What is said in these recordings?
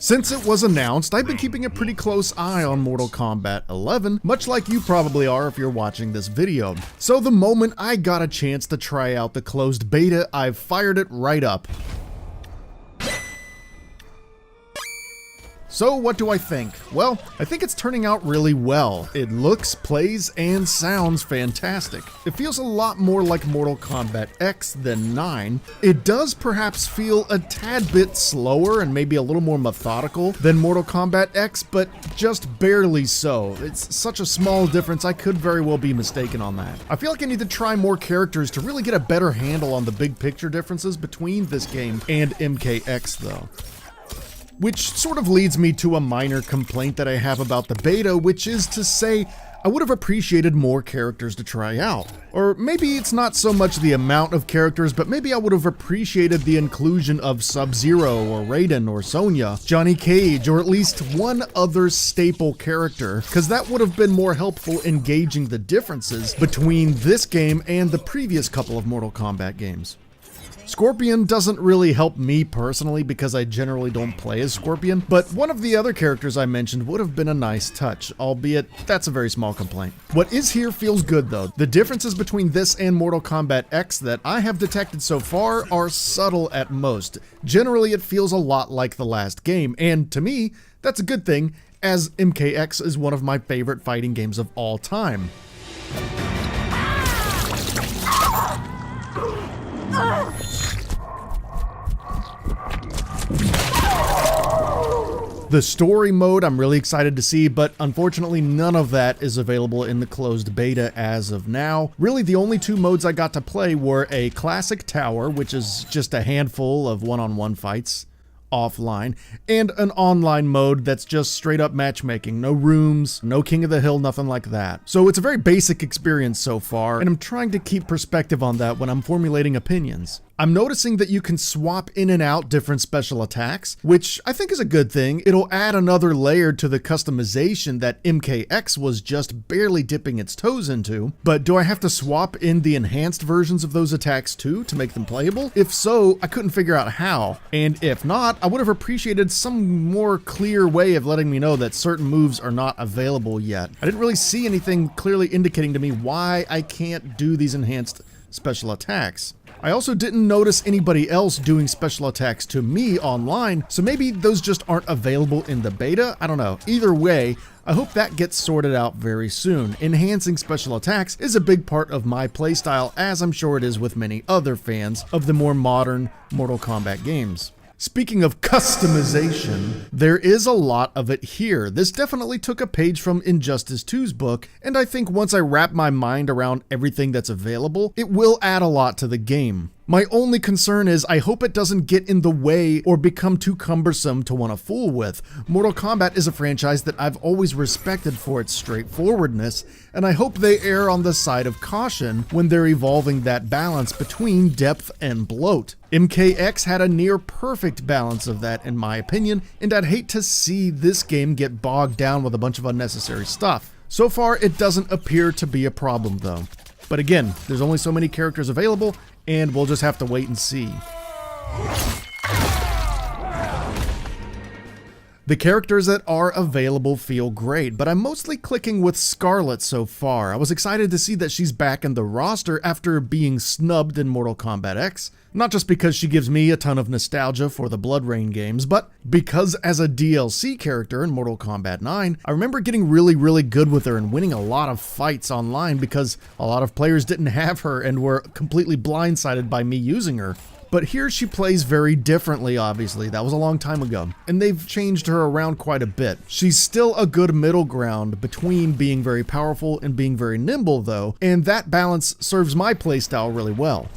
Since it was announced, I've been keeping a pretty close eye on Mortal Kombat 11, much like you probably are if you're watching this video. So the moment I got a chance to try out the closed beta, I've fired it right up. So what do I think? Well, I think it's turning out really well. It looks, plays, and sounds fantastic. It feels a lot more like Mortal Kombat X than 9. It does perhaps feel a tad bit slower and maybe a little more methodical than Mortal Kombat X, but just barely so. It's such a small difference, I could very well be mistaken on that. I feel like I need to try more characters to really get a better handle on the big picture differences between this game and MKX though. Which sort of leads me to a minor complaint that I have about the beta, which is to say, I would have appreciated more characters to try out. Or maybe it's not so much the amount of characters, but maybe I would have appreciated the inclusion of Sub-Zero or Raiden or Sonya, Johnny Cage, or at least one other staple character, because that would have been more helpful in gauging the differences between this game and the previous couple of Mortal Kombat games. Scorpion doesn't really help me personally because I generally don't play as Scorpion, but one of the other characters I mentioned would have been a nice touch, albeit that's a very small complaint. What is here feels good though. The differences between this and Mortal Kombat X that I have detected so far are subtle at most. Generally, it feels a lot like the last game, and to me, that's a good thing, as MKX is one of my favorite fighting games of all time. The story mode I'm really excited to see, but unfortunately none of that is available in the closed beta as of now. Really the only two modes I got to play were a classic tower, which is just a handful of one-on-one fights offline, and an online mode that's just straight up matchmaking. No rooms, no King of the Hill, nothing like that. So it's a very basic experience so far, and I'm trying to keep perspective on that when I'm formulating opinions. I'm noticing that you can swap in and out different special attacks, which I think is a good thing. It'll add another layer to the customization that MKX was just barely dipping its toes into. But do I have to swap in the enhanced versions of those attacks too to make them playable? If so, I couldn't figure out how. And if not, I would have appreciated some more clear way of letting me know that certain moves are not available yet. I didn't really see anything clearly indicating to me why I can't do these enhanced special attacks. I also didn't notice anybody else doing special attacks to me online, so maybe those just aren't available in the beta? I don't know. Either way, I hope that gets sorted out very soon. Enhancing special attacks is a big part of my playstyle, as I'm sure it is with many other fans of the more modern Mortal Kombat games. Speaking of customization, there is a lot of it here. This definitely took a page from Injustice 2's book, and I think once I wrap my mind around everything that's available, it will add a lot to the game. My only concern is I hope it doesn't get in the way or become too cumbersome to want to fool with. Mortal Kombat is a franchise that I've always respected for its straightforwardness, and I hope they err on the side of caution when they're evolving that balance between depth and bloat. MKX had a near perfect balance of that in my opinion, and I'd hate to see this game get bogged down with a bunch of unnecessary stuff. So far, it doesn't appear to be a problem though. But again, there's only so many characters available, and we'll just have to wait and see. The characters that are available feel great, but I'm mostly clicking with Scarlet so far. I was excited to see that she's back in the roster after being snubbed in Mortal Kombat X. Not just because she gives me a ton of nostalgia for the Blood Rain games, but because as a DLC character in Mortal Kombat 9, I remember getting really good with her and winning a lot of fights online because a lot of players didn't have her and were completely blindsided by me using her. But here she plays very differently, obviously. That was a long time ago, and they've changed her around quite a bit. She's still a good middle ground between being very powerful and being very nimble though, and that balance serves my playstyle really well.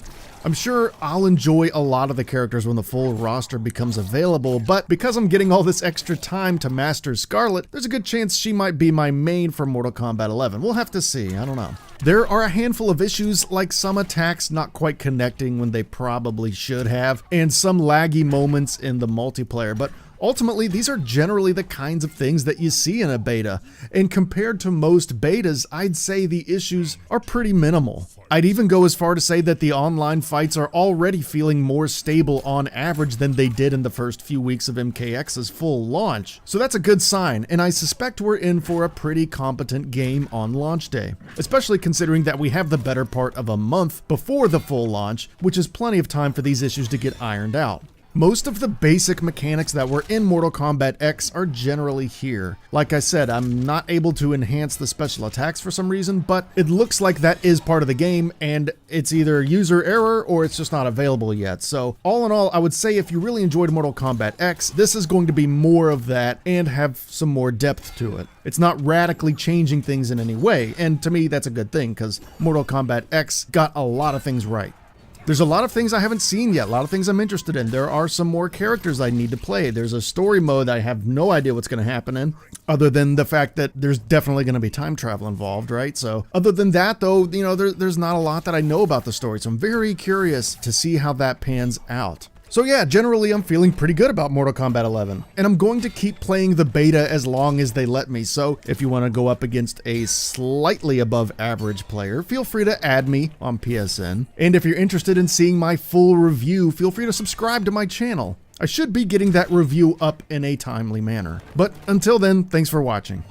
I'm sure I'll enjoy a lot of the characters when the full roster becomes available, but because I'm getting all this extra time to master Scarlet, there's a good chance she might be my main for Mortal Kombat 11. We'll have to see, I don't know. There are a handful of issues, like some attacks not quite connecting when they probably should have, and some laggy moments in the multiplayer, but Ultimately, these are generally the kinds of things that you see in a beta, and compared to most betas, I'd say the issues are pretty minimal. I'd even go as far to say that the online fights are already feeling more stable on average than they did in the first few weeks of MKX's full launch. So that's a good sign, and I suspect we're in for a pretty competent game on launch day, especially considering that we have the better part of a month before the full launch, which is plenty of time for these issues to get ironed out. Most of the basic mechanics that were in Mortal Kombat X are generally here. Like I said, I'm not able to enhance the special attacks for some reason, but it looks like that is part of the game, and it's either user error or it's just not available yet. So all in all, I would say if you really enjoyed Mortal Kombat X, this is going to be more of that and have some more depth to it. It's not radically changing things in any way, and to me that's a good thing, because Mortal Kombat X got a lot of things right. There's a lot of things I haven't seen yet, a lot of things I'm interested in. There are some more characters I need to play. There's a story mode I have no idea what's going to happen in, other than the fact that there's definitely going to be time travel involved, right? So other than that, though, you know, there's not a lot that I know about the story, so I'm very curious to see how that pans out. So yeah, generally I'm feeling pretty good about Mortal Kombat 11, and I'm going to keep playing the beta as long as they let me, so if you want to go up against a slightly above average player, feel free to add me on PSN, and if you're interested in seeing my full review, feel free to subscribe to my channel. I should be getting that review up in a timely manner. But until then, thanks for watching.